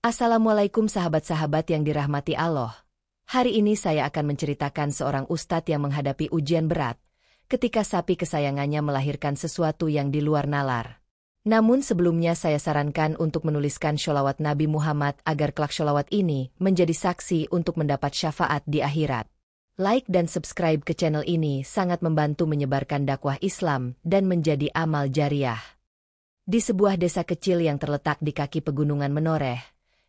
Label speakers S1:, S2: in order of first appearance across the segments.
S1: Assalamualaikum sahabat-sahabat yang dirahmati Allah. Hari ini saya akan menceritakan seorang ustadz yang menghadapi ujian berat ketika sapi kesayangannya melahirkan sesuatu yang di luar nalar. Namun sebelumnya saya sarankan untuk menuliskan sholawat Nabi Muhammad agar kelak sholawat ini menjadi saksi untuk mendapat syafaat di akhirat. Like dan subscribe ke channel ini sangat membantu menyebarkan dakwah Islam dan menjadi amal jariah. Di sebuah desa kecil yang terletak di kaki pegunungan Menoreh,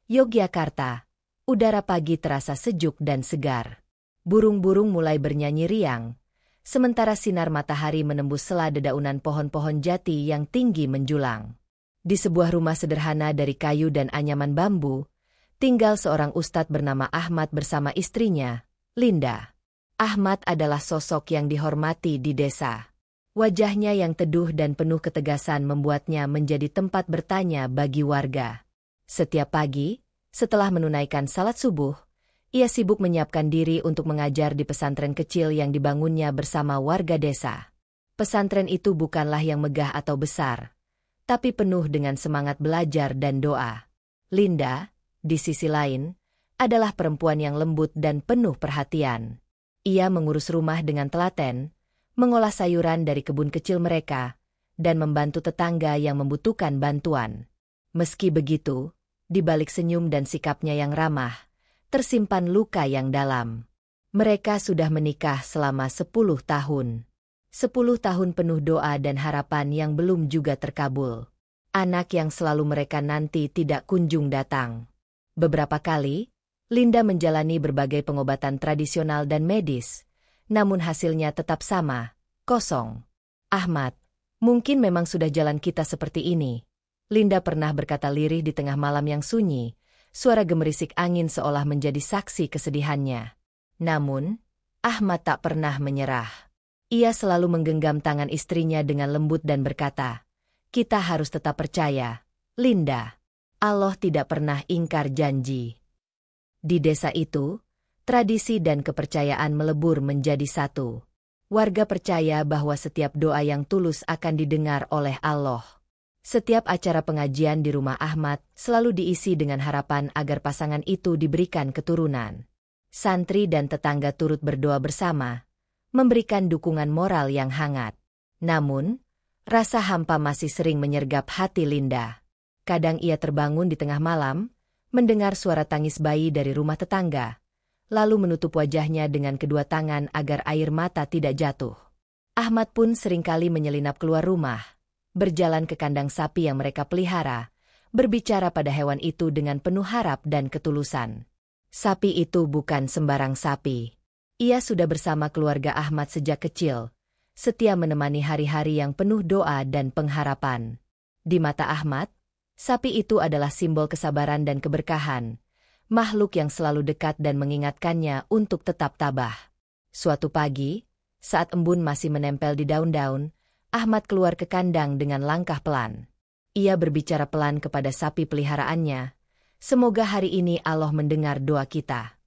S1: Yogyakarta, udara pagi terasa sejuk dan segar. Burung-burung mulai bernyanyi riang, sementara sinar matahari menembus sela dedaunan pohon-pohon jati yang tinggi menjulang. Di sebuah rumah sederhana dari kayu dan anyaman bambu, tinggal seorang ustadz bernama Ahmad bersama istrinya, Linda. Ahmad adalah sosok yang dihormati di desa. Wajahnya yang teduh dan penuh ketegasan membuatnya menjadi tempat bertanya bagi warga. Setiap pagi, setelah menunaikan salat subuh, ia sibuk menyiapkan diri untuk mengajar di pesantren kecil yang dibangunnya bersama warga desa. Pesantren itu bukanlah yang megah atau besar, tapi penuh dengan semangat belajar dan doa. Linda, di sisi lain, adalah perempuan yang lembut dan penuh perhatian. Ia mengurus rumah dengan telaten, mengolah sayuran dari kebun kecil mereka, dan membantu tetangga yang membutuhkan bantuan. Meski begitu, di balik senyum dan sikapnya yang ramah, tersimpan luka yang dalam. Mereka sudah menikah selama 10 tahun. 10 tahun penuh doa dan harapan yang belum juga terkabul. Anak yang selalu mereka nanti tidak kunjung datang. Beberapa kali, Linda menjalani berbagai pengobatan tradisional dan medis, namun hasilnya tetap sama, kosong. Ahmad, mungkin memang sudah jalan kita seperti ini. Linda pernah berkata lirih di tengah malam yang sunyi, suara gemerisik angin seolah menjadi saksi kesedihannya. Namun, Ahmad tak pernah menyerah. Ia selalu menggenggam tangan istrinya dengan lembut dan berkata, "Kita harus tetap percaya, Linda. Allah tidak pernah ingkar janji." Di desa itu, tradisi dan kepercayaan melebur menjadi satu. Warga percaya bahwa setiap doa yang tulus akan didengar oleh Allah. Setiap acara pengajian di rumah Ahmad selalu diisi dengan harapan agar pasangan itu diberikan keturunan. Santri dan tetangga turut berdoa bersama, memberikan dukungan moral yang hangat. Namun, rasa hampa masih sering menyergap hati Linda. Kadang ia terbangun di tengah malam, mendengar suara tangis bayi dari rumah tetangga, lalu menutup wajahnya dengan kedua tangan agar air mata tidak jatuh. Ahmad pun seringkali menyelinap keluar rumah, berjalan ke kandang sapi yang mereka pelihara, berbicara pada hewan itu dengan penuh harap dan ketulusan. Sapi itu bukan sembarang sapi. Ia sudah bersama keluarga Ahmad sejak kecil, setia menemani hari-hari yang penuh doa dan pengharapan. Di mata Ahmad, sapi itu adalah simbol kesabaran dan keberkahan, makhluk yang selalu dekat dan mengingatkannya untuk tetap tabah. Suatu pagi, saat embun masih menempel di daun-daun, Ahmad keluar ke kandang dengan langkah pelan. Ia berbicara pelan kepada sapi peliharaannya, "Semoga hari ini Allah mendengar doa kita."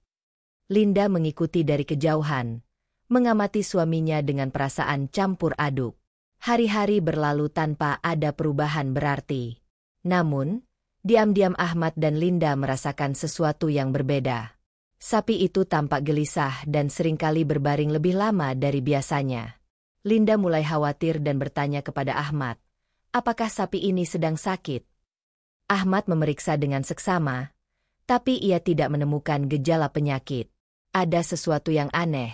S1: Linda mengikuti dari kejauhan, mengamati suaminya dengan perasaan campur aduk. Hari-hari berlalu tanpa ada perubahan berarti. Namun, diam-diam Ahmad dan Linda merasakan sesuatu yang berbeda. Sapi itu tampak gelisah dan seringkali berbaring lebih lama dari biasanya. Linda mulai khawatir dan bertanya kepada Ahmad, "Apakah sapi ini sedang sakit?" Ahmad memeriksa dengan seksama, tapi ia tidak menemukan gejala penyakit. Ada sesuatu yang aneh,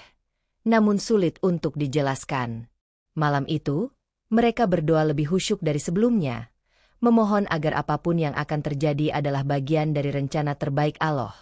S1: namun sulit untuk dijelaskan. Malam itu, mereka berdoa lebih khusyuk dari sebelumnya, memohon agar apapun yang akan terjadi adalah bagian dari rencana terbaik Allah.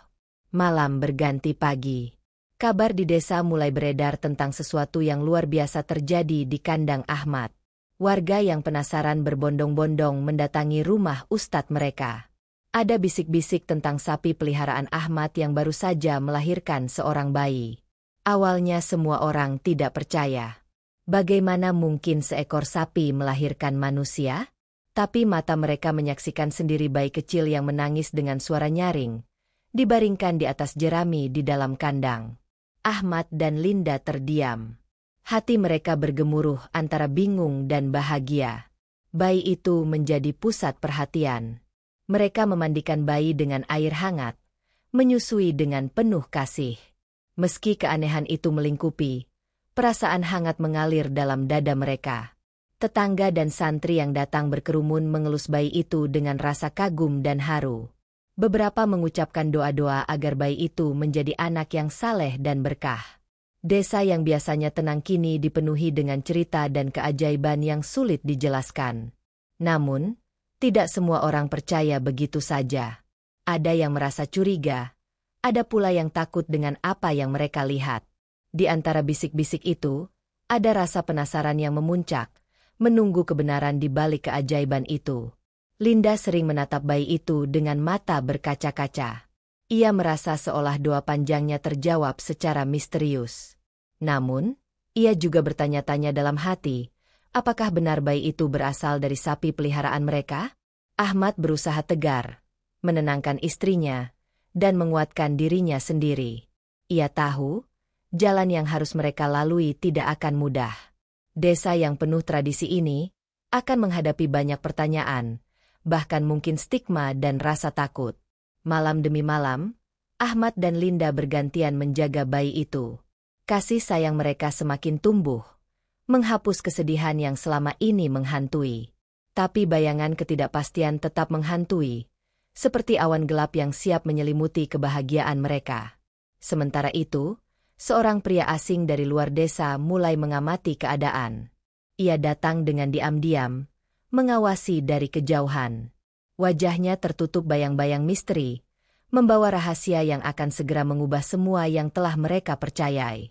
S1: Malam berganti pagi. Kabar di desa mulai beredar tentang sesuatu yang luar biasa terjadi di kandang Ahmad. Warga yang penasaran berbondong-bondong mendatangi rumah ustadz mereka. Ada bisik-bisik tentang sapi peliharaan Ahmad yang baru saja melahirkan seorang bayi. Awalnya semua orang tidak percaya. Bagaimana mungkin seekor sapi melahirkan manusia? Tapi mata mereka menyaksikan sendiri bayi kecil yang menangis dengan suara nyaring, dibaringkan di atas jerami di dalam kandang. Ahmad dan Linda terdiam. Hati mereka bergemuruh antara bingung dan bahagia. Bayi itu menjadi pusat perhatian. Mereka memandikan bayi dengan air hangat, menyusui dengan penuh kasih. Meski keanehan itu melingkupi, perasaan hangat mengalir dalam dada mereka. Tetangga dan santri yang datang berkerumun mengelus bayi itu dengan rasa kagum dan haru. Beberapa mengucapkan doa-doa agar bayi itu menjadi anak yang saleh dan berkah. Desa yang biasanya tenang kini dipenuhi dengan cerita dan keajaiban yang sulit dijelaskan. Namun, tidak semua orang percaya begitu saja. Ada yang merasa curiga, ada pula yang takut dengan apa yang mereka lihat. Di antara bisik-bisik itu, ada rasa penasaran yang memuncak, menunggu kebenaran di balik keajaiban itu. Linda sering menatap bayi itu dengan mata berkaca-kaca. Ia merasa seolah doa panjangnya terjawab secara misterius. Namun, ia juga bertanya-tanya dalam hati, apakah benar bayi itu berasal dari sapi peliharaan mereka? Ahmad berusaha tegar, menenangkan istrinya, dan menguatkan dirinya sendiri. Ia tahu, jalan yang harus mereka lalui tidak akan mudah. Desa yang penuh tradisi ini akan menghadapi banyak pertanyaan, bahkan mungkin stigma dan rasa takut. Malam demi malam, Ahmad dan Linda bergantian menjaga bayi itu. Kasih sayang mereka semakin tumbuh, menghapus kesedihan yang selama ini menghantui. Tapi bayangan ketidakpastian tetap menghantui, seperti awan gelap yang siap menyelimuti kebahagiaan mereka. Sementara itu, seorang pria asing dari luar desa mulai mengamati keadaan. Ia datang dengan diam-diam, mengawasi dari kejauhan. Wajahnya tertutup bayang-bayang misteri, membawa rahasia yang akan segera mengubah semua yang telah mereka percayai.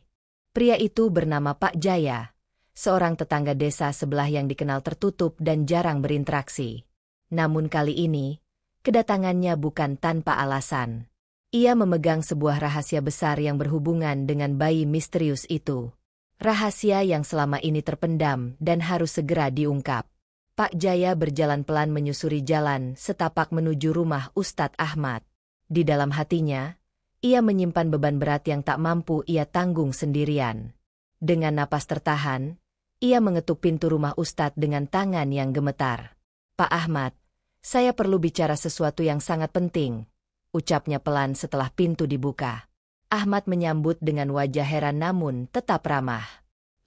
S1: Pria itu bernama Pak Jaya, seorang tetangga desa sebelah yang dikenal tertutup dan jarang berinteraksi. Namun kali ini, kedatangannya bukan tanpa alasan. Ia memegang sebuah rahasia besar yang berhubungan dengan bayi misterius itu. Rahasia yang selama ini terpendam dan harus segera diungkap. Pak Jaya berjalan pelan menyusuri jalan setapak menuju rumah Ustadz Ahmad. Di dalam hatinya, ia menyimpan beban berat yang tak mampu ia tanggung sendirian. Dengan napas tertahan, ia mengetuk pintu rumah Ustadz dengan tangan yang gemetar. "Pak Ahmad, saya perlu bicara sesuatu yang sangat penting," ucapnya pelan setelah pintu dibuka. Ahmad menyambut dengan wajah heran namun tetap ramah.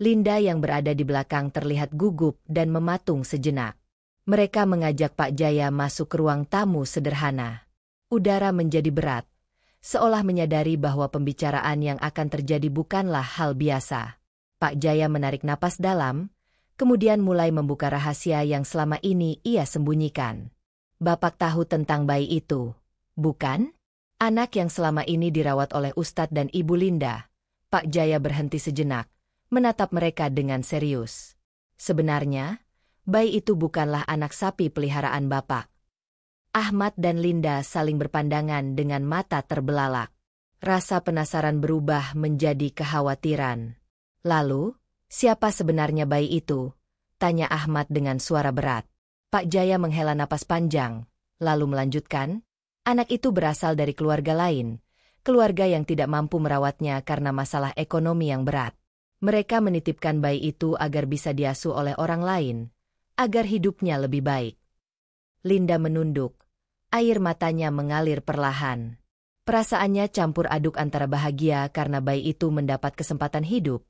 S1: Linda yang berada di belakang terlihat gugup dan mematung sejenak. Mereka mengajak Pak Jaya masuk ke ruang tamu sederhana. Udara menjadi berat, seolah menyadari bahwa pembicaraan yang akan terjadi bukanlah hal biasa. Pak Jaya menarik napas dalam, kemudian mulai membuka rahasia yang selama ini ia sembunyikan. "Bapak tahu tentang bayi itu, bukan? Anak yang selama ini dirawat oleh Ustadz dan Ibu Linda." Pak Jaya berhenti sejenak, menatap mereka dengan serius. "Sebenarnya, bayi itu bukanlah anak sapi peliharaan Bapak." Ahmad dan Linda saling berpandangan dengan mata terbelalak. Rasa penasaran berubah menjadi kekhawatiran. "Lalu, siapa sebenarnya bayi itu?" tanya Ahmad dengan suara berat. Pak Jaya menghela napas panjang, lalu melanjutkan, "Anak itu berasal dari keluarga lain, keluarga yang tidak mampu merawatnya karena masalah ekonomi yang berat. Mereka menitipkan bayi itu agar bisa diasuh oleh orang lain, agar hidupnya lebih baik." Linda menunduk, air matanya mengalir perlahan. Perasaannya campur aduk antara bahagia karena bayi itu mendapat kesempatan hidup,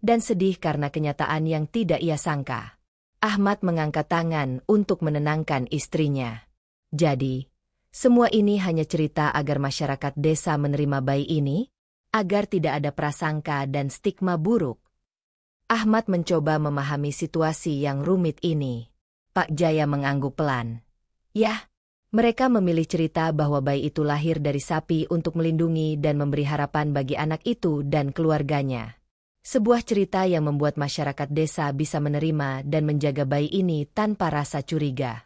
S1: dan sedih karena kenyataan yang tidak ia sangka. Ahmad mengangkat tangan untuk menenangkan istrinya. "Jadi, semua ini hanya cerita agar masyarakat desa menerima bayi ini, agar tidak ada prasangka dan stigma buruk." Ahmad mencoba memahami situasi yang rumit ini. Pak Jaya mengangguk pelan. "Ya, mereka memilih cerita bahwa bayi itu lahir dari sapi untuk melindungi dan memberi harapan bagi anak itu dan keluarganya. Sebuah cerita yang membuat masyarakat desa bisa menerima dan menjaga bayi ini tanpa rasa curiga."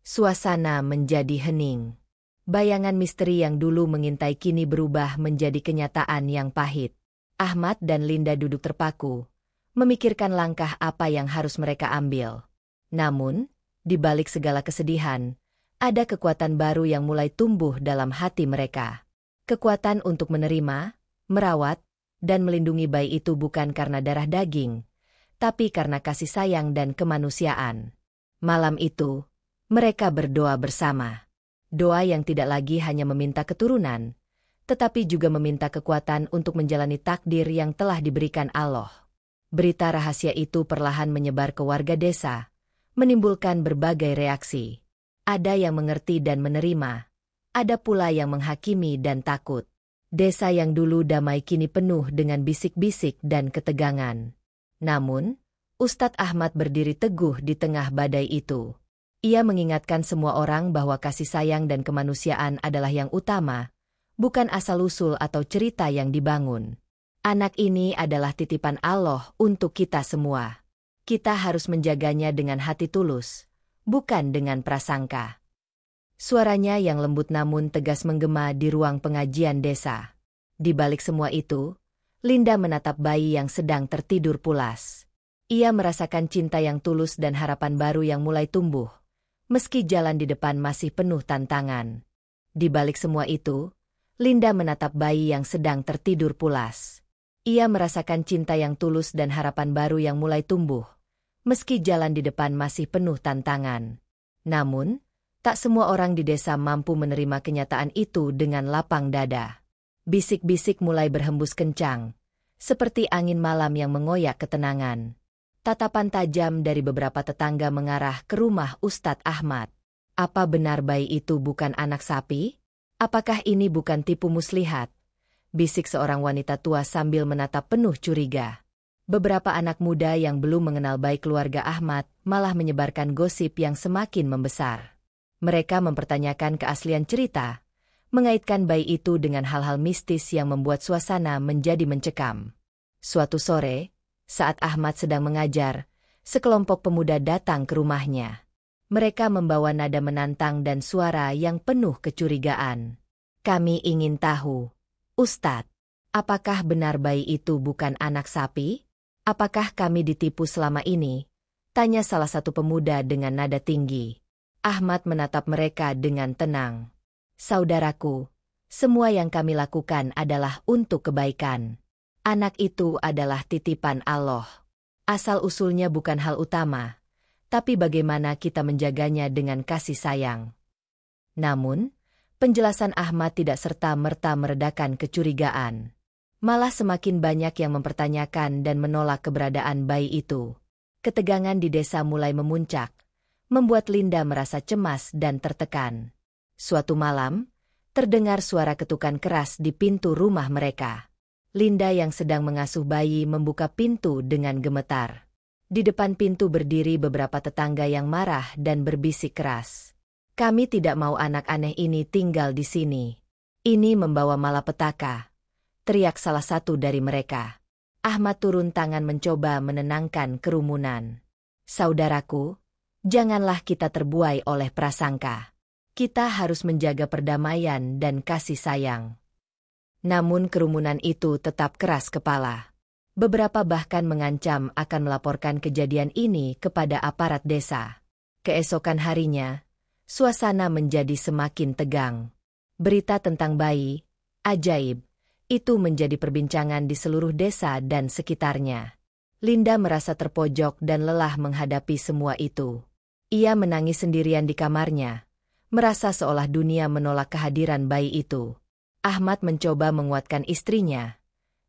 S1: Suasana menjadi hening. Bayangan misteri yang dulu mengintai kini berubah menjadi kenyataan yang pahit. Ahmad dan Linda duduk terpaku, memikirkan langkah apa yang harus mereka ambil. Namun, di balik segala kesedihan, ada kekuatan baru yang mulai tumbuh dalam hati mereka. Kekuatan untuk menerima, merawat, dan melindungi bayi itu bukan karena darah daging, tapi karena kasih sayang dan kemanusiaan. Malam itu, mereka berdoa bersama. Doa yang tidak lagi hanya meminta keturunan, tetapi juga meminta kekuatan untuk menjalani takdir yang telah diberikan Allah. Berita rahasia itu perlahan menyebar ke warga desa, menimbulkan berbagai reaksi. Ada yang mengerti dan menerima, ada pula yang menghakimi dan takut. Desa yang dulu damai kini penuh dengan bisik-bisik dan ketegangan. Namun, Ustadz Ahmad berdiri teguh di tengah badai itu. Ia mengingatkan semua orang bahwa kasih sayang dan kemanusiaan adalah yang utama, bukan asal-usul atau cerita yang dibangun. Anak ini adalah titipan Allah untuk kita semua. Kita harus menjaganya dengan hati tulus, bukan dengan prasangka. Suaranya yang lembut namun tegas menggema di ruang pengajian desa. Di balik semua itu, Linda menatap bayi yang sedang tertidur pulas. Ia merasakan cinta yang tulus dan harapan baru yang mulai tumbuh, meski jalan di depan masih penuh tantangan. Di balik semua itu, Linda menatap bayi yang sedang tertidur pulas. Ia merasakan cinta yang tulus dan harapan baru yang mulai tumbuh, meski jalan di depan masih penuh tantangan. Namun, tak semua orang di desa mampu menerima kenyataan itu dengan lapang dada. Bisik-bisik mulai berhembus kencang, seperti angin malam yang mengoyak ketenangan. Tatapan tajam dari beberapa tetangga mengarah ke rumah Ustadz Ahmad. Apa benar bayi itu bukan anak sapi? Apakah ini bukan tipu muslihat? Bisik seorang wanita tua sambil menatap penuh curiga. Beberapa anak muda yang belum mengenal baik keluarga Ahmad malah menyebarkan gosip yang semakin membesar. Mereka mempertanyakan keaslian cerita, mengaitkan bayi itu dengan hal-hal mistis yang membuat suasana menjadi mencekam. Suatu sore, saat Ahmad sedang mengajar, sekelompok pemuda datang ke rumahnya. Mereka membawa nada menantang dan suara yang penuh kecurigaan. Kami ingin tahu, Ustadz, apakah benar bayi itu bukan anak sapi? Apakah kami ditipu selama ini? Tanya salah satu pemuda dengan nada tinggi. Ahmad menatap mereka dengan tenang. Saudaraku, semua yang kami lakukan adalah untuk kebaikan. Anak itu adalah titipan Allah. Asal-usulnya bukan hal utama, tapi bagaimana kita menjaganya dengan kasih sayang. Namun, penjelasan Ahmad tidak serta-merta meredakan kecurigaan. Malah semakin banyak yang mempertanyakan dan menolak keberadaan bayi itu. Ketegangan di desa mulai memuncak, membuat Linda merasa cemas dan tertekan. Suatu malam, terdengar suara ketukan keras di pintu rumah mereka. Linda yang sedang mengasuh bayi membuka pintu dengan gemetar. Di depan pintu berdiri beberapa tetangga yang marah dan berbisik keras. Kami tidak mau anak aneh ini tinggal di sini. Ini membawa malapetaka, teriak salah satu dari mereka. Ahmad turun tangan mencoba menenangkan kerumunan. Saudaraku, janganlah kita terbuai oleh prasangka. Kita harus menjaga perdamaian dan kasih sayang. Namun kerumunan itu tetap keras kepala. Beberapa bahkan mengancam akan melaporkan kejadian ini kepada aparat desa. Keesokan harinya, suasana menjadi semakin tegang. Berita tentang bayi, ajaib, itu menjadi perbincangan di seluruh desa dan sekitarnya. Linda merasa terpojok dan lelah menghadapi semua itu. Ia menangis sendirian di kamarnya, merasa seolah dunia menolak kehadiran bayi itu. Ahmad mencoba menguatkan istrinya,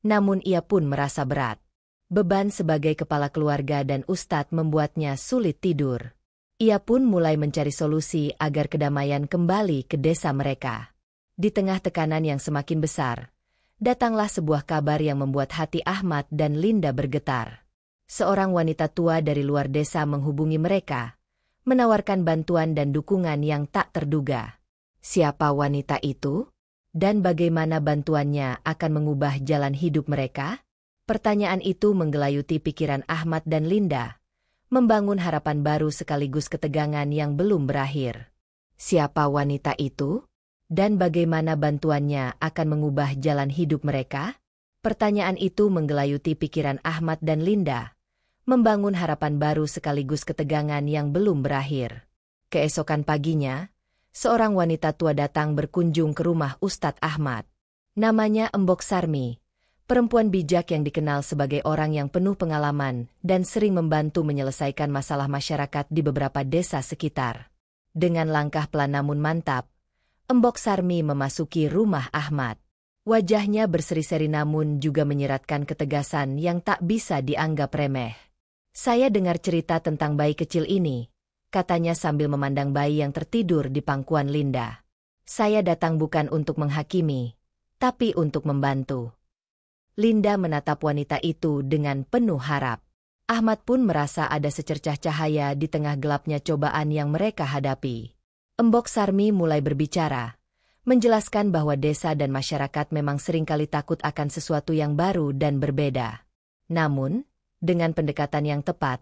S1: namun ia pun merasa berat. Beban sebagai kepala keluarga dan ustadz membuatnya sulit tidur. Ia pun mulai mencari solusi agar kedamaian kembali ke desa mereka. Di tengah tekanan yang semakin besar, datanglah sebuah kabar yang membuat hati Ahmad dan Linda bergetar. Seorang wanita tua dari luar desa menghubungi mereka, menawarkan bantuan dan dukungan yang tak terduga. Siapa wanita itu? Dan bagaimana bantuannya akan mengubah jalan hidup mereka? Pertanyaan itu menggelayuti pikiran Ahmad dan Linda, membangun harapan baru sekaligus ketegangan yang belum berakhir. Siapa wanita itu? Dan bagaimana bantuannya akan mengubah jalan hidup mereka? Pertanyaan itu menggelayuti pikiran Ahmad dan Linda, membangun harapan baru sekaligus ketegangan yang belum berakhir. Keesokan paginya, seorang wanita tua datang berkunjung ke rumah Ustadz Ahmad. Namanya Embok Sarmi, perempuan bijak yang dikenal sebagai orang yang penuh pengalaman dan sering membantu menyelesaikan masalah masyarakat di beberapa desa sekitar. Dengan langkah pelan namun mantap, Embok Sarmi memasuki rumah Ahmad. Wajahnya berseri-seri namun juga menyiratkan ketegasan yang tak bisa dianggap remeh. "Saya dengar cerita tentang bayi kecil ini," katanya sambil memandang bayi yang tertidur di pangkuan Linda. "Saya datang bukan untuk menghakimi, tapi untuk membantu." Linda menatap wanita itu dengan penuh harap. Ahmad pun merasa ada secercah cahaya di tengah gelapnya cobaan yang mereka hadapi. Embok Sarmi mulai berbicara, menjelaskan bahwa desa dan masyarakat memang seringkali takut akan sesuatu yang baru dan berbeda. Namun, dengan pendekatan yang tepat,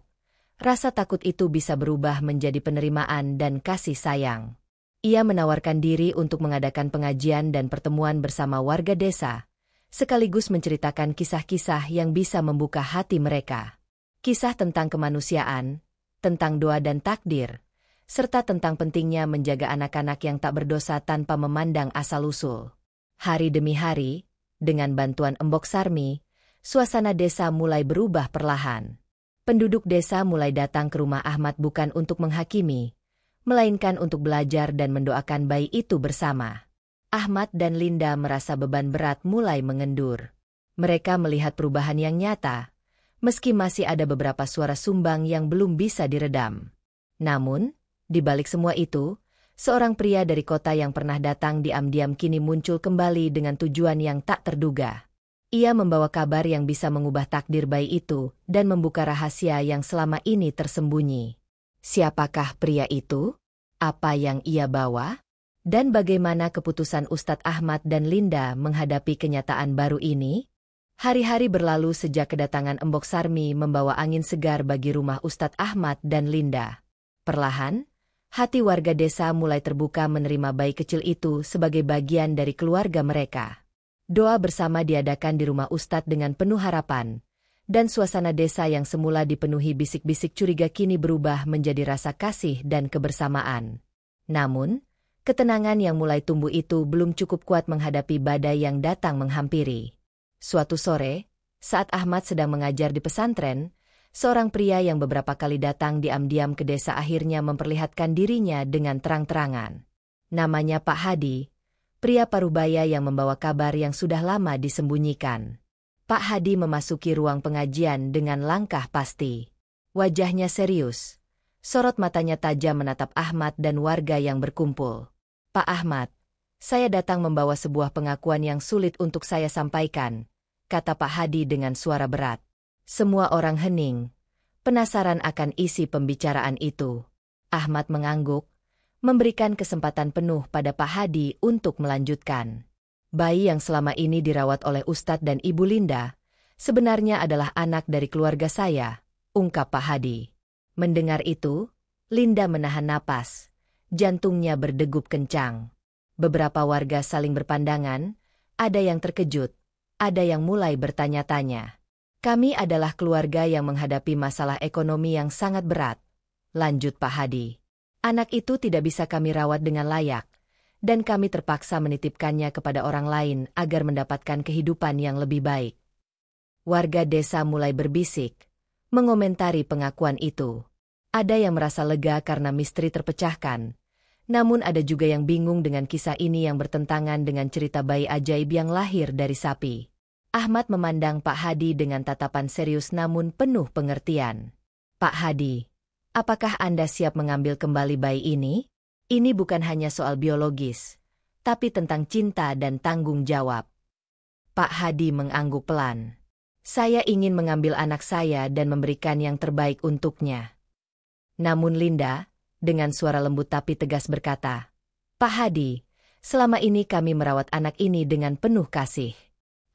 S1: rasa takut itu bisa berubah menjadi penerimaan dan kasih sayang. Ia menawarkan diri untuk mengadakan pengajian dan pertemuan bersama warga desa, sekaligus menceritakan kisah-kisah yang bisa membuka hati mereka. Kisah tentang kemanusiaan, tentang doa dan takdir, serta tentang pentingnya menjaga anak-anak yang tak berdosa tanpa memandang asal-usul. Hari demi hari, dengan bantuan Embok Sarmi, suasana desa mulai berubah perlahan. Penduduk desa mulai datang ke rumah Ahmad bukan untuk menghakimi, melainkan untuk belajar dan mendoakan bayi itu bersama. Ahmad dan Linda merasa beban berat mulai mengendur. Mereka melihat perubahan yang nyata, meski masih ada beberapa suara sumbang yang belum bisa diredam. Namun, di balik semua itu, seorang pria dari kota yang pernah datang diam-diam kini muncul kembali dengan tujuan yang tak terduga. Ia membawa kabar yang bisa mengubah takdir bayi itu dan membuka rahasia yang selama ini tersembunyi. Siapakah pria itu? Apa yang ia bawa? Dan bagaimana keputusan Ustadz Ahmad dan Linda menghadapi kenyataan baru ini? Hari-hari berlalu sejak kedatangan Embok Sarmi membawa angin segar bagi rumah Ustadz Ahmad dan Linda. Perlahan, hati warga desa mulai terbuka menerima bayi kecil itu sebagai bagian dari keluarga mereka. Doa bersama diadakan di rumah Ustadz dengan penuh harapan, dan suasana desa yang semula dipenuhi bisik-bisik curiga kini berubah menjadi rasa kasih dan kebersamaan. Namun, ketenangan yang mulai tumbuh itu belum cukup kuat menghadapi badai yang datang menghampiri. Suatu sore, saat Ahmad sedang mengajar di pesantren, seorang pria yang beberapa kali datang diam-diam ke desa akhirnya memperlihatkan dirinya dengan terang-terangan. Namanya Pak Hadi, pria parubaya yang membawa kabar yang sudah lama disembunyikan. Pak Hadi memasuki ruang pengajian dengan langkah pasti. Wajahnya serius. Sorot matanya tajam menatap Ahmad dan warga yang berkumpul. "Pak Ahmad, saya datang membawa sebuah pengakuan yang sulit untuk saya sampaikan," kata Pak Hadi dengan suara berat. Semua orang hening, penasaran akan isi pembicaraan itu. Ahmad mengangguk, memberikan kesempatan penuh pada Pak Hadi untuk melanjutkan. "Bayi yang selama ini dirawat oleh Ustadz dan Ibu Linda, sebenarnya adalah anak dari keluarga saya," ungkap Pak Hadi. Mendengar itu, Linda menahan napas, jantungnya berdegup kencang. Beberapa warga saling berpandangan, ada yang terkejut, ada yang mulai bertanya-tanya. "Kami adalah keluarga yang menghadapi masalah ekonomi yang sangat berat," lanjut Pak Hadi. "Anak itu tidak bisa kami rawat dengan layak, dan kami terpaksa menitipkannya kepada orang lain agar mendapatkan kehidupan yang lebih baik." Warga desa mulai berbisik, mengomentari pengakuan itu. Ada yang merasa lega karena misteri terpecahkan, namun ada juga yang bingung dengan kisah ini yang bertentangan dengan cerita bayi ajaib yang lahir dari sapi. Ahmad memandang Pak Hadi dengan tatapan serius namun penuh pengertian. "Pak Hadi, apakah Anda siap mengambil kembali bayi ini? Ini bukan hanya soal biologis, tapi tentang cinta dan tanggung jawab." Pak Hadi mengangguk pelan. "Saya ingin mengambil anak saya dan memberikan yang terbaik untuknya." Namun Linda, dengan suara lembut tapi tegas berkata, "Pak Hadi, selama ini kami merawat anak ini dengan penuh kasih.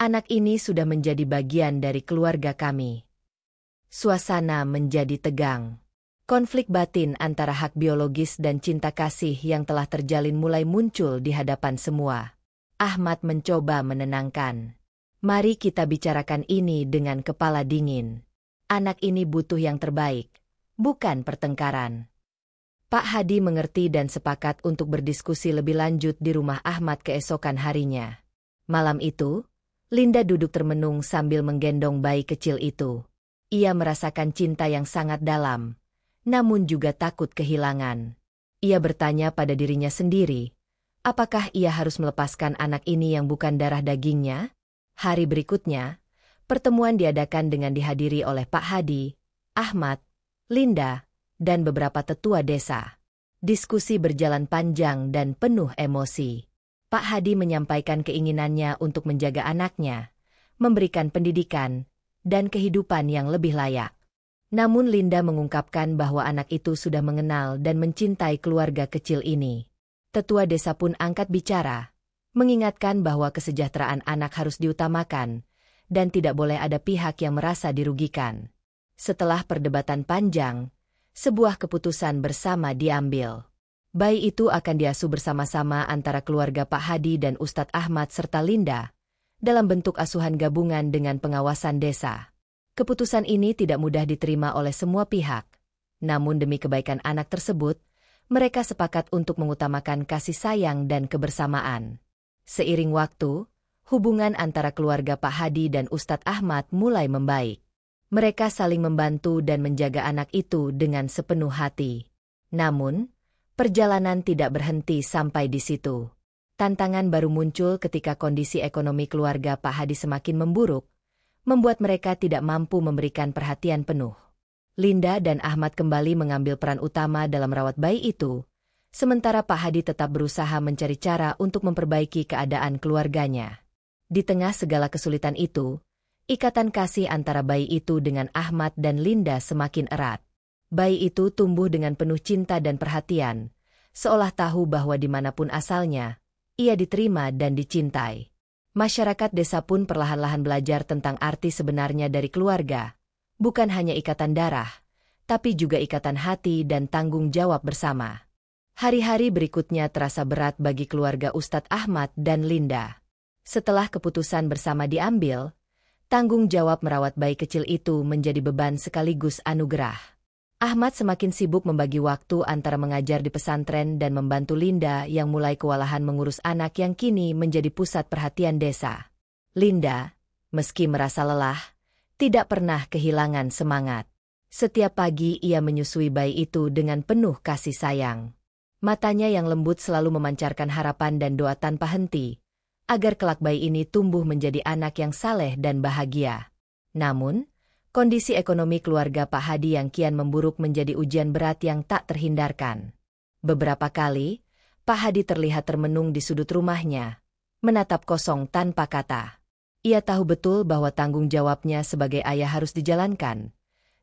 S1: Anak ini sudah menjadi bagian dari keluarga kami." Suasana menjadi tegang. Konflik batin antara hak biologis dan cinta kasih yang telah terjalin mulai muncul di hadapan semua. Ahmad mencoba menenangkan. "Mari kita bicarakan ini dengan kepala dingin. Anak ini butuh yang terbaik, bukan pertengkaran." Pak Hadi mengerti dan sepakat untuk berdiskusi lebih lanjut di rumah Ahmad keesokan harinya. Malam itu, Linda duduk termenung sambil menggendong bayi kecil itu. Ia merasakan cinta yang sangat dalam, namun juga takut kehilangan. Ia bertanya pada dirinya sendiri, Apakah ia harus melepaskan anak ini yang bukan darah dagingnya? Hari berikutnya, pertemuan diadakan dengan dihadiri oleh Pak Hadi, Ahmad, Linda, dan beberapa tetua desa. Diskusi berjalan panjang dan penuh emosi. Pak Hadi menyampaikan keinginannya untuk menjaga anaknya, memberikan pendidikan, dan kehidupan yang lebih layak. Namun Linda mengungkapkan bahwa anak itu sudah mengenal dan mencintai keluarga kecil ini. Tetua desa pun angkat bicara, mengingatkan bahwa kesejahteraan anak harus diutamakan, dan tidak boleh ada pihak yang merasa dirugikan. Setelah perdebatan panjang, sebuah keputusan bersama diambil. Bayi itu akan diasuh bersama-sama antara keluarga Pak Hadi dan Ustadz Ahmad serta Linda, dalam bentuk asuhan gabungan dengan pengawasan desa. Keputusan ini tidak mudah diterima oleh semua pihak, namun demi kebaikan anak tersebut, mereka sepakat untuk mengutamakan kasih sayang dan kebersamaan. Seiring waktu, hubungan antara keluarga Pak Hadi dan Ustadz Ahmad mulai membaik. Mereka saling membantu dan menjaga anak itu dengan sepenuh hati. Namun, perjalanan tidak berhenti sampai di situ. Tantangan baru muncul ketika kondisi ekonomi keluarga Pak Hadi semakin memburuk, membuat mereka tidak mampu memberikan perhatian penuh. Linda dan Ahmad kembali mengambil peran utama dalam merawat bayi itu, sementara Pak Hadi tetap berusaha mencari cara untuk memperbaiki keadaan keluarganya. Di tengah segala kesulitan itu, ikatan kasih antara bayi itu dengan Ahmad dan Linda semakin erat. Bayi itu tumbuh dengan penuh cinta dan perhatian, seolah tahu bahwa dimanapun asalnya, ia diterima dan dicintai. Masyarakat desa pun perlahan-lahan belajar tentang arti sebenarnya dari keluarga. Bukan hanya ikatan darah, tapi juga ikatan hati dan tanggung jawab bersama. Hari-hari berikutnya terasa berat bagi keluarga Ustadz Ahmad dan Linda. Setelah keputusan bersama diambil, tanggung jawab merawat bayi kecil itu menjadi beban sekaligus anugerah. Ahmad semakin sibuk membagi waktu antara mengajar di pesantren dan membantu Linda yang mulai kewalahan mengurus anak yang kini menjadi pusat perhatian desa. Linda, meski merasa lelah, tidak pernah kehilangan semangat. Setiap pagi ia menyusui bayi itu dengan penuh kasih sayang. Matanya yang lembut selalu memancarkan harapan dan doa tanpa henti, agar kelak bayi ini tumbuh menjadi anak yang saleh dan bahagia. Namun, kondisi ekonomi keluarga Pak Hadi yang kian memburuk menjadi ujian berat yang tak terhindarkan. Beberapa kali, Pak Hadi terlihat termenung di sudut rumahnya, menatap kosong tanpa kata. Ia tahu betul bahwa tanggung jawabnya sebagai ayah harus dijalankan.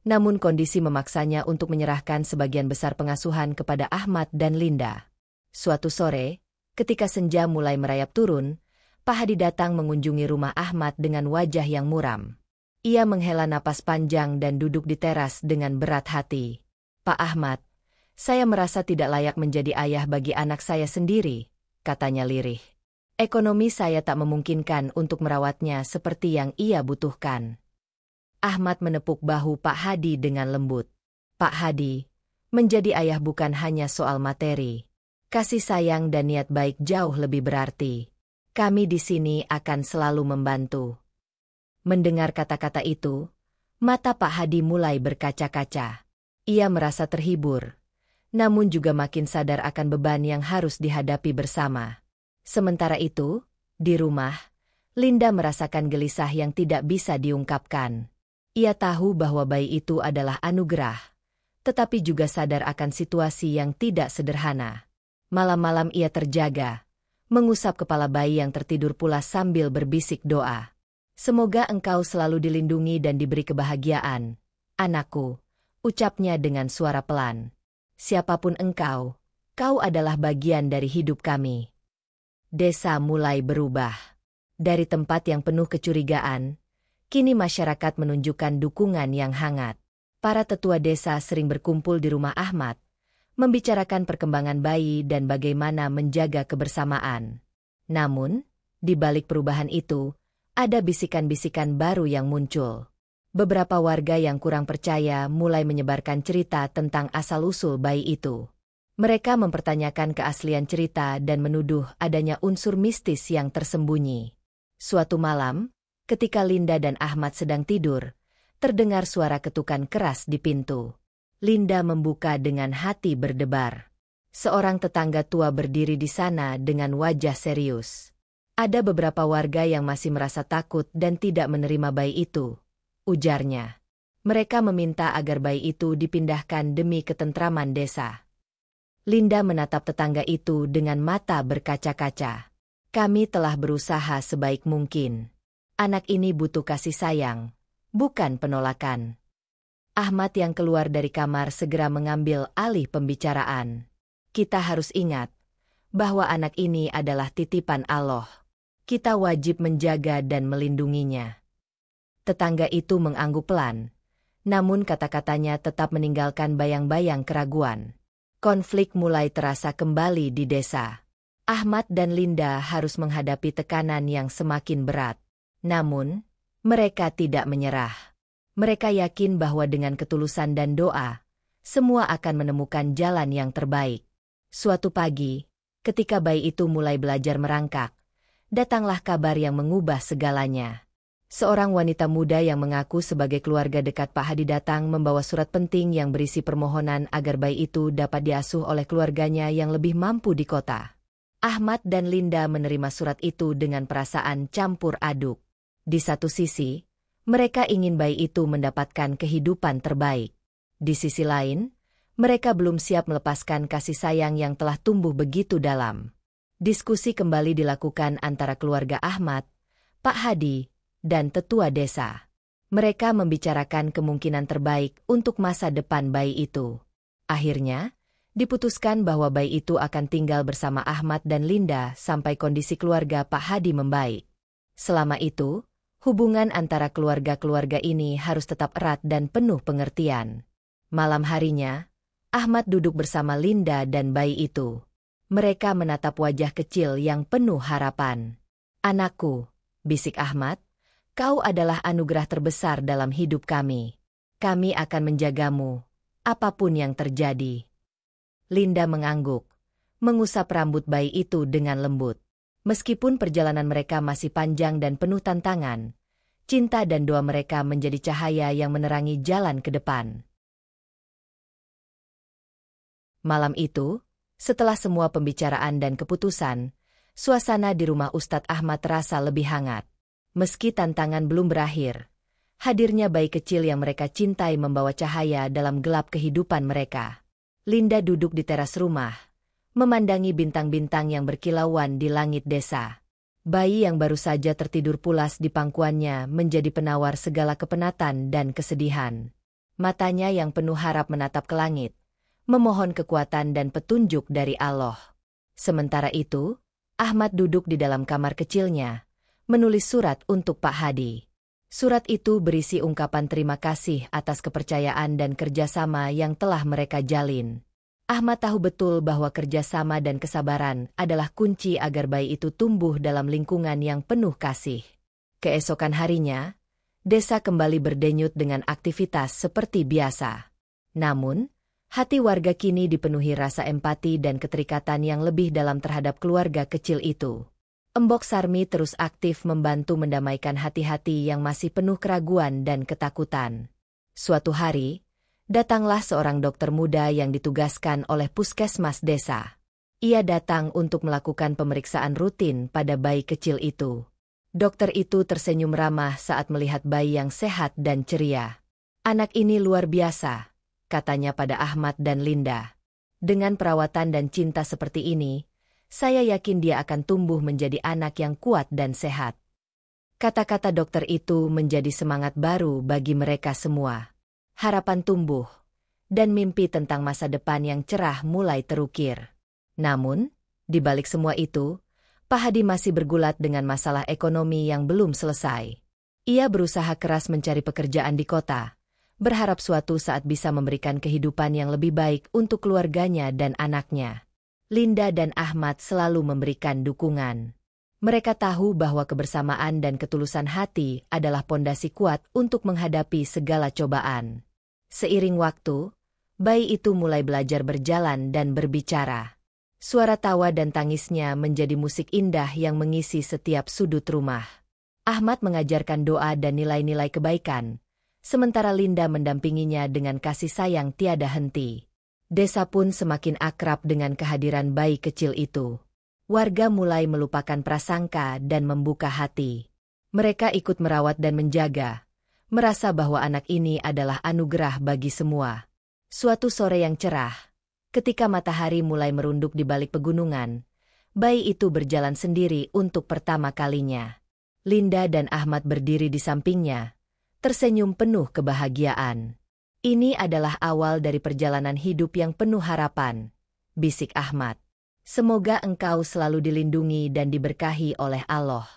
S1: Namun kondisi memaksanya untuk menyerahkan sebagian besar pengasuhan kepada Ahmad dan Linda. Suatu sore, ketika senja mulai merayap turun, Pak Hadi datang mengunjungi rumah Ahmad dengan wajah yang muram. Ia menghela napas panjang dan duduk di teras dengan berat hati. "Pak Ahmad, saya merasa tidak layak menjadi ayah bagi anak saya sendiri," katanya lirih. "Ekonomi saya tak memungkinkan untuk merawatnya seperti yang ia butuhkan." Ahmad menepuk bahu Pak Hadi dengan lembut. "Pak Hadi, menjadi ayah bukan hanya soal materi. Kasih sayang dan niat baik jauh lebih berarti. Kami di sini akan selalu membantu." Mendengar kata-kata itu, mata Pak Hadi mulai berkaca-kaca. Ia merasa terhibur, namun juga makin sadar akan beban yang harus dihadapi bersama. Sementara itu, di rumah, Linda merasakan gelisah yang tidak bisa diungkapkan. Ia tahu bahwa bayi itu adalah anugerah, tetapi juga sadar akan situasi yang tidak sederhana. Malam-malam ia terjaga, mengusap kepala bayi yang tertidur pulas sambil berbisik doa. "Semoga engkau selalu dilindungi dan diberi kebahagiaan, anakku," ucapnya dengan suara pelan. "Siapapun engkau, kau adalah bagian dari hidup kami." Desa mulai berubah. Dari tempat yang penuh kecurigaan, kini masyarakat menunjukkan dukungan yang hangat. Para tetua desa sering berkumpul di rumah Ahmad, membicarakan perkembangan bayi dan bagaimana menjaga kebersamaan. Namun, di balik perubahan itu, ada bisikan-bisikan baru yang muncul. Beberapa warga yang kurang percaya mulai menyebarkan cerita tentang asal-usul bayi itu. Mereka mempertanyakan keaslian cerita dan menuduh adanya unsur mistis yang tersembunyi. Suatu malam, ketika Linda dan Ahmad sedang tidur, terdengar suara ketukan keras di pintu. Linda membuka dengan hati berdebar. Seorang tetangga tua berdiri di sana dengan wajah serius. Ada beberapa warga yang masih merasa takut dan tidak menerima bayi itu, ujarnya. Mereka meminta agar bayi itu dipindahkan demi ketentraman desa. Linda menatap tetangga itu dengan mata berkaca-kaca. Kami telah berusaha sebaik mungkin. Anak ini butuh kasih sayang, bukan penolakan. Ahmad yang keluar dari kamar segera mengambil alih pembicaraan. Kita harus ingat bahwa anak ini adalah titipan Allah. Kita wajib menjaga dan melindunginya. Tetangga itu mengangguk pelan, namun kata-katanya tetap meninggalkan bayang-bayang keraguan. Konflik mulai terasa kembali di desa. Ahmad dan Linda harus menghadapi tekanan yang semakin berat. Namun, mereka tidak menyerah. Mereka yakin bahwa dengan ketulusan dan doa, semua akan menemukan jalan yang terbaik. Suatu pagi, ketika bayi itu mulai belajar merangkak, datanglah kabar yang mengubah segalanya. Seorang wanita muda yang mengaku sebagai keluarga dekat Pak Hadi datang membawa surat penting yang berisi permohonan agar bayi itu dapat diasuh oleh keluarganya yang lebih mampu di kota. Ahmad dan Linda menerima surat itu dengan perasaan campur aduk. Di satu sisi, mereka ingin bayi itu mendapatkan kehidupan terbaik. Di sisi lain, mereka belum siap melepaskan kasih sayang yang telah tumbuh begitu dalam. Diskusi kembali dilakukan antara keluarga Ahmad, Pak Hadi, dan tetua desa. Mereka membicarakan kemungkinan terbaik untuk masa depan bayi itu. Akhirnya, diputuskan bahwa bayi itu akan tinggal bersama Ahmad dan Linda sampai kondisi keluarga Pak Hadi membaik. Selama itu, hubungan antara keluarga-keluarga ini harus tetap erat dan penuh pengertian. Malam harinya, Ahmad duduk bersama Linda dan bayi itu. Mereka menatap wajah kecil yang penuh harapan. Anakku, bisik Ahmad, kau adalah anugerah terbesar dalam hidup kami. Kami akan menjagamu, apapun yang terjadi. Linda mengangguk, mengusap rambut bayi itu dengan lembut. Meskipun perjalanan mereka masih panjang dan penuh tantangan, cinta dan doa mereka menjadi cahaya yang menerangi jalan ke depan. Malam itu, setelah semua pembicaraan dan keputusan, suasana di rumah Ustadz Ahmad terasa lebih hangat. Meski tantangan belum berakhir, hadirnya bayi kecil yang mereka cintai membawa cahaya dalam gelap kehidupan mereka. Linda duduk di teras rumah, memandangi bintang-bintang yang berkilauan di langit desa. Bayi yang baru saja tertidur pulas di pangkuannya menjadi penawar segala kepenatan dan kesedihan. Matanya yang penuh harap menatap ke langit, memohon kekuatan dan petunjuk dari Allah. Sementara itu, Ahmad duduk di dalam kamar kecilnya, menulis surat untuk Pak Hadi. Surat itu berisi ungkapan terima kasih atas kepercayaan dan kerjasama yang telah mereka jalin. Ahmad tahu betul bahwa kerjasama dan kesabaran adalah kunci agar bayi itu tumbuh dalam lingkungan yang penuh kasih. Keesokan harinya, desa kembali berdenyut dengan aktivitas seperti biasa. Namun, hati warga kini dipenuhi rasa empati dan keterikatan yang lebih dalam terhadap keluarga kecil itu. Embok Sarmi terus aktif membantu mendamaikan hati-hati yang masih penuh keraguan dan ketakutan. Suatu hari, datanglah seorang dokter muda yang ditugaskan oleh puskesmas desa. Ia datang untuk melakukan pemeriksaan rutin pada bayi kecil itu. Dokter itu tersenyum ramah saat melihat bayi yang sehat dan ceria. Anak ini luar biasa, katanya pada Ahmad dan Linda. Dengan perawatan dan cinta seperti ini, saya yakin dia akan tumbuh menjadi anak yang kuat dan sehat. Kata-kata dokter itu menjadi semangat baru bagi mereka semua. Harapan tumbuh, dan mimpi tentang masa depan yang cerah mulai terukir. Namun, di balik semua itu, Pak Hadi masih bergulat dengan masalah ekonomi yang belum selesai. Ia berusaha keras mencari pekerjaan di kota, berharap suatu saat bisa memberikan kehidupan yang lebih baik untuk keluarganya dan anaknya. Linda dan Ahmad selalu memberikan dukungan. Mereka tahu bahwa kebersamaan dan ketulusan hati adalah pondasi kuat untuk menghadapi segala cobaan. Seiring waktu, bayi itu mulai belajar berjalan dan berbicara. Suara tawa dan tangisnya menjadi musik indah yang mengisi setiap sudut rumah. Ahmad mengajarkan doa dan nilai-nilai kebaikan, sementara Linda mendampinginya dengan kasih sayang tiada henti. Desa pun semakin akrab dengan kehadiran bayi kecil itu. Warga mulai melupakan prasangka dan membuka hati. Mereka ikut merawat dan menjaga, merasa bahwa anak ini adalah anugerah bagi semua. Suatu sore yang cerah, ketika matahari mulai merunduk di balik pegunungan, bayi itu berjalan sendiri untuk pertama kalinya. Linda dan Ahmad berdiri di sampingnya, tersenyum penuh kebahagiaan. Ini adalah awal dari perjalanan hidup yang penuh harapan, bisik Ahmad. Semoga engkau selalu dilindungi dan diberkahi oleh Allah.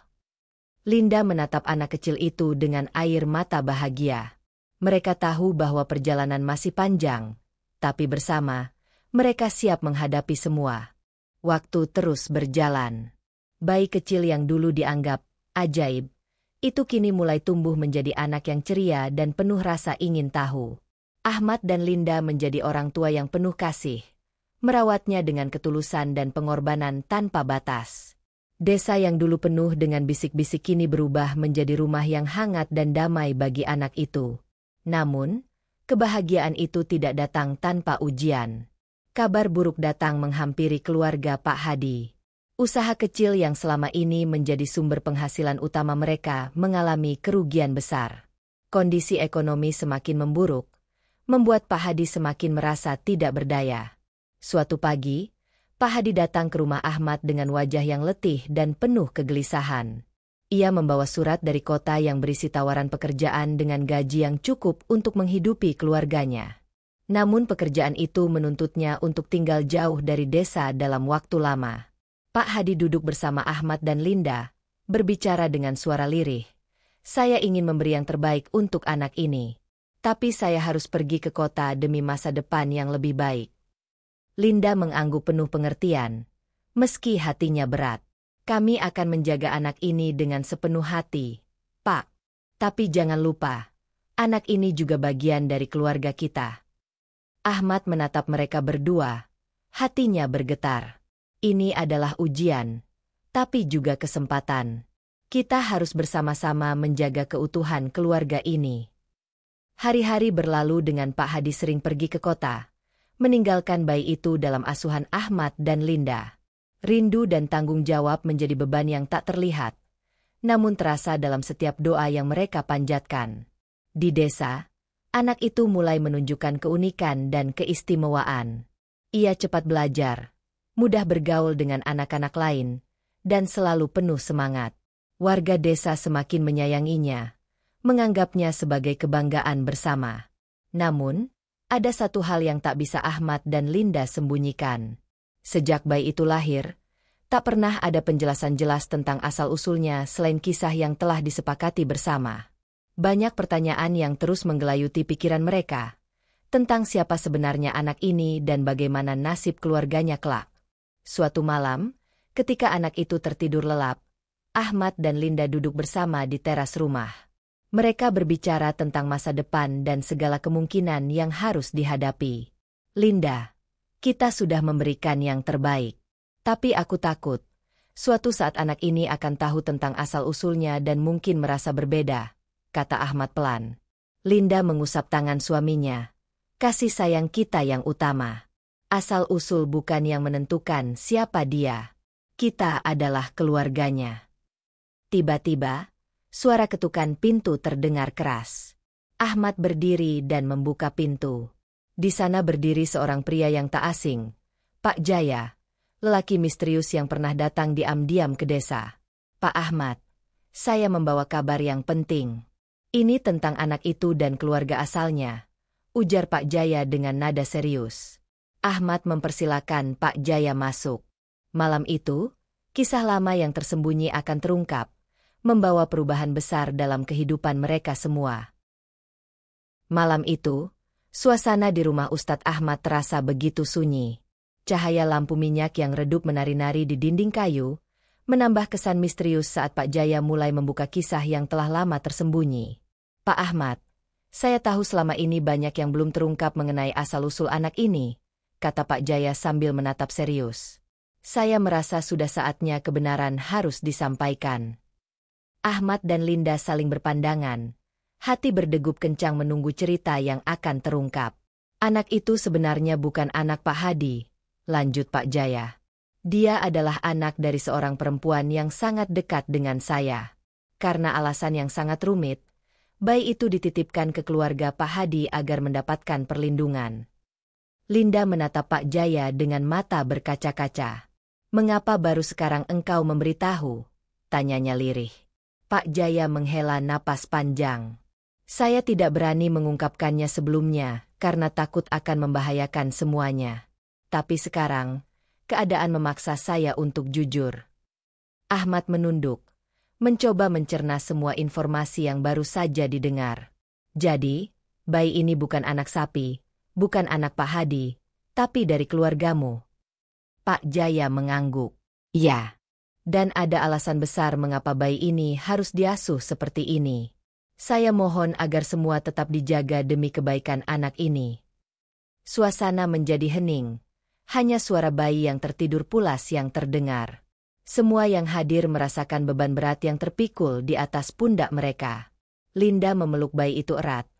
S1: Linda menatap anak kecil itu dengan air mata bahagia. Mereka tahu bahwa perjalanan masih panjang, tapi bersama, mereka siap menghadapi semua. Waktu terus berjalan. Bayi kecil yang dulu dianggap ajaib, itu kini mulai tumbuh menjadi anak yang ceria dan penuh rasa ingin tahu. Ahmad dan Linda menjadi orang tua yang penuh kasih, merawatnya dengan ketulusan dan pengorbanan tanpa batas. Desa yang dulu penuh dengan bisik-bisik kini berubah menjadi rumah yang hangat dan damai bagi anak itu. Namun, kebahagiaan itu tidak datang tanpa ujian. Kabar buruk datang menghampiri keluarga Pak Hadi. Usaha kecil yang selama ini menjadi sumber penghasilan utama mereka mengalami kerugian besar. Kondisi ekonomi semakin memburuk, membuat Pak Hadi semakin merasa tidak berdaya. Suatu pagi, Pak Hadi datang ke rumah Ahmad dengan wajah yang letih dan penuh kegelisahan. Ia membawa surat dari kota yang berisi tawaran pekerjaan dengan gaji yang cukup untuk menghidupi keluarganya. Namun pekerjaan itu menuntutnya untuk tinggal jauh dari desa dalam waktu lama. Pak Hadi duduk bersama Ahmad dan Linda, berbicara dengan suara lirih. Saya ingin memberi yang terbaik untuk anak ini. Tapi saya harus pergi ke kota demi masa depan yang lebih baik. Linda mengangguk penuh pengertian, meski hatinya berat. Kami akan menjaga anak ini dengan sepenuh hati, Pak. Tapi jangan lupa, anak ini juga bagian dari keluarga kita. Ahmad menatap mereka berdua, hatinya bergetar. Ini adalah ujian, tapi juga kesempatan. Kita harus bersama-sama menjaga keutuhan keluarga ini. Hari-hari berlalu dengan Pak Hadi sering pergi ke kota, meninggalkan bayi itu dalam asuhan Ahmad dan Linda. Rindu dan tanggung jawab menjadi beban yang tak terlihat, namun terasa dalam setiap doa yang mereka panjatkan. Di desa, anak itu mulai menunjukkan keunikan dan keistimewaan. Ia cepat belajar, mudah bergaul dengan anak-anak lain, dan selalu penuh semangat. Warga desa semakin menyayanginya, menganggapnya sebagai kebanggaan bersama. Namun, ada satu hal yang tak bisa Ahmad dan Linda sembunyikan. Sejak bayi itu lahir, tak pernah ada penjelasan jelas tentang asal-usulnya selain kisah yang telah disepakati bersama. Banyak pertanyaan yang terus menggelayuti pikiran mereka, tentang siapa sebenarnya anak ini dan bagaimana nasib keluarganya kelak. Suatu malam, ketika anak itu tertidur lelap, Ahmad dan Linda duduk bersama di teras rumah. Mereka berbicara tentang masa depan dan segala kemungkinan yang harus dihadapi. Linda, kita sudah memberikan yang terbaik. Tapi aku takut, suatu saat anak ini akan tahu tentang asal-usulnya dan mungkin merasa berbeda, kata Ahmad pelan. Linda mengusap tangan suaminya. Kasih sayang kita yang utama. Asal-usul bukan yang menentukan siapa dia. Kita adalah keluarganya. Tiba-tiba, suara ketukan pintu terdengar keras. Ahmad berdiri dan membuka pintu. Di sana berdiri seorang pria yang tak asing, Pak Jaya, lelaki misterius yang pernah datang diam-diam ke desa. Pak Ahmad, saya membawa kabar yang penting. Ini tentang anak itu dan keluarga asalnya, ujar Pak Jaya dengan nada serius. Ahmad mempersilakan Pak Jaya masuk. Malam itu, kisah lama yang tersembunyi akan terungkap, membawa perubahan besar dalam kehidupan mereka semua. Malam itu, suasana di rumah Ustadz Ahmad terasa begitu sunyi. Cahaya lampu minyak yang redup menari-nari di dinding kayu, menambah kesan misterius saat Pak Jaya mulai membuka kisah yang telah lama tersembunyi. Pak Ahmad, saya tahu selama ini banyak yang belum terungkap mengenai asal-usul anak ini, kata Pak Jaya sambil menatap serius. Saya merasa sudah saatnya kebenaran harus disampaikan. Ahmad dan Linda saling berpandangan, hati berdegup kencang menunggu cerita yang akan terungkap. Anak itu sebenarnya bukan anak Pak Hadi, lanjut Pak Jaya. Dia adalah anak dari seorang perempuan yang sangat dekat dengan saya. Karena alasan yang sangat rumit, bayi itu dititipkan ke keluarga Pak Hadi agar mendapatkan perlindungan. Linda menatap Pak Jaya dengan mata berkaca-kaca. Mengapa baru sekarang engkau memberitahu? Tanyanya lirih. Pak Jaya menghela napas panjang. Saya tidak berani mengungkapkannya sebelumnya, karena takut akan membahayakan semuanya. Tapi sekarang, keadaan memaksa saya untuk jujur. Ahmad menunduk, mencoba mencerna semua informasi yang baru saja didengar. Jadi, bayi ini bukan anak sapi, bukan anak Pak Hadi, tapi dari keluargamu. Pak Jaya mengangguk. Ya. Dan ada alasan besar mengapa bayi ini harus diasuh seperti ini. Saya mohon agar semua tetap dijaga demi kebaikan anak ini. Suasana menjadi hening. Hanya suara bayi yang tertidur pulas yang terdengar. Semua yang hadir merasakan beban berat yang terpikul di atas pundak mereka. Linda memeluk bayi itu erat.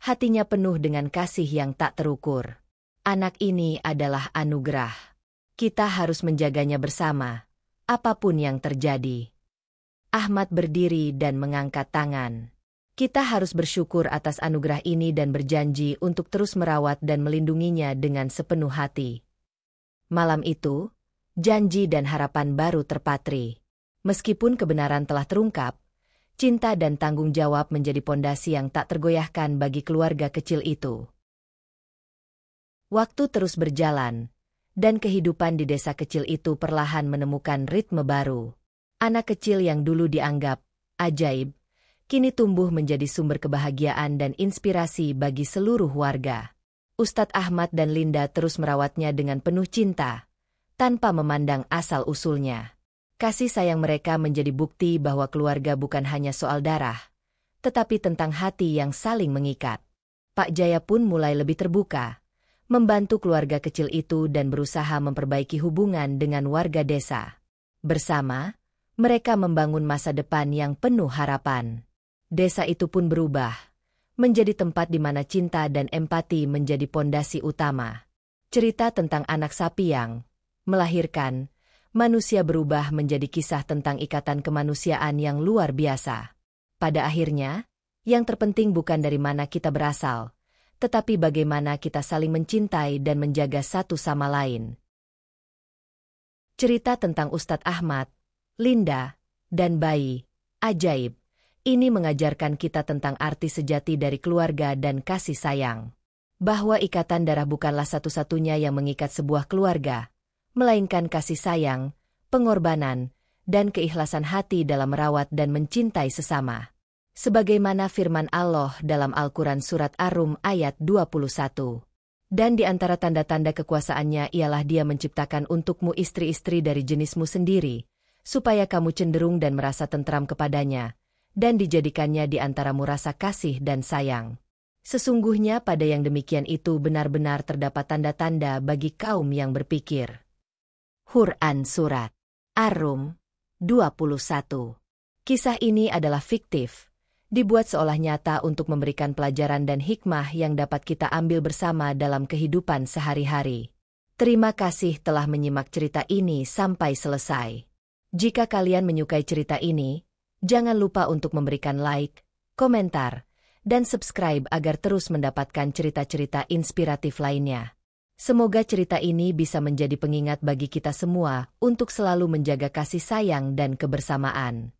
S1: Hatinya penuh dengan kasih yang tak terukur. Anak ini adalah anugerah. Kita harus menjaganya bersama, apapun yang terjadi. Ahmad berdiri dan mengangkat tangan. Kita harus bersyukur atas anugerah ini dan berjanji untuk terus merawat dan melindunginya dengan sepenuh hati. Malam itu, janji dan harapan baru terpatri. Meskipun kebenaran telah terungkap, cinta dan tanggung jawab menjadi pondasi yang tak tergoyahkan bagi keluarga kecil itu. Waktu terus berjalan, dan kehidupan di desa kecil itu perlahan menemukan ritme baru. Anak kecil yang dulu dianggap ajaib, kini tumbuh menjadi sumber kebahagiaan dan inspirasi bagi seluruh warga. Ustadz Ahmad dan Linda terus merawatnya dengan penuh cinta, tanpa memandang asal-usulnya. Kasih sayang mereka menjadi bukti bahwa keluarga bukan hanya soal darah, tetapi tentang hati yang saling mengikat. Pak Jaya pun mulai lebih terbuka, membantu keluarga kecil itu dan berusaha memperbaiki hubungan dengan warga desa. Bersama, mereka membangun masa depan yang penuh harapan. Desa itu pun berubah, menjadi tempat di mana cinta dan empati menjadi pondasi utama. Cerita tentang anak sapi yang melahirkan manusia berubah menjadi kisah tentang ikatan kemanusiaan yang luar biasa. Pada akhirnya, yang terpenting bukan dari mana kita berasal, tetapi bagaimana kita saling mencintai dan menjaga satu sama lain. Cerita tentang Ustadz Ahmad, Linda, dan bayi ajaib ini mengajarkan kita tentang arti sejati dari keluarga dan kasih sayang. Bahwa ikatan darah bukanlah satu-satunya yang mengikat sebuah keluarga, melainkan kasih sayang, pengorbanan, dan keikhlasan hati dalam merawat dan mencintai sesama. Sebagaimana firman Allah dalam Al-Quran Surat Ar-Rum ayat 21. Dan di antara tanda-tanda kekuasaannya ialah Dia menciptakan untukmu istri-istri dari jenismu sendiri, supaya kamu cenderung dan merasa tentram kepadanya, dan dijadikannya di antaramu rasa kasih dan sayang. Sesungguhnya pada yang demikian itu benar-benar terdapat tanda-tanda bagi kaum yang berpikir. Quran Surat Ar-Rum 21. Kisah ini adalah fiktif, dibuat seolah nyata untuk memberikan pelajaran dan hikmah yang dapat kita ambil bersama dalam kehidupan sehari-hari. Terima kasih telah menyimak cerita ini sampai selesai. Jika kalian menyukai cerita ini, jangan lupa untuk memberikan like, komentar, dan subscribe agar terus mendapatkan cerita-cerita inspiratif lainnya. Semoga cerita ini bisa menjadi pengingat bagi kita semua untuk selalu menjaga kasih sayang dan kebersamaan.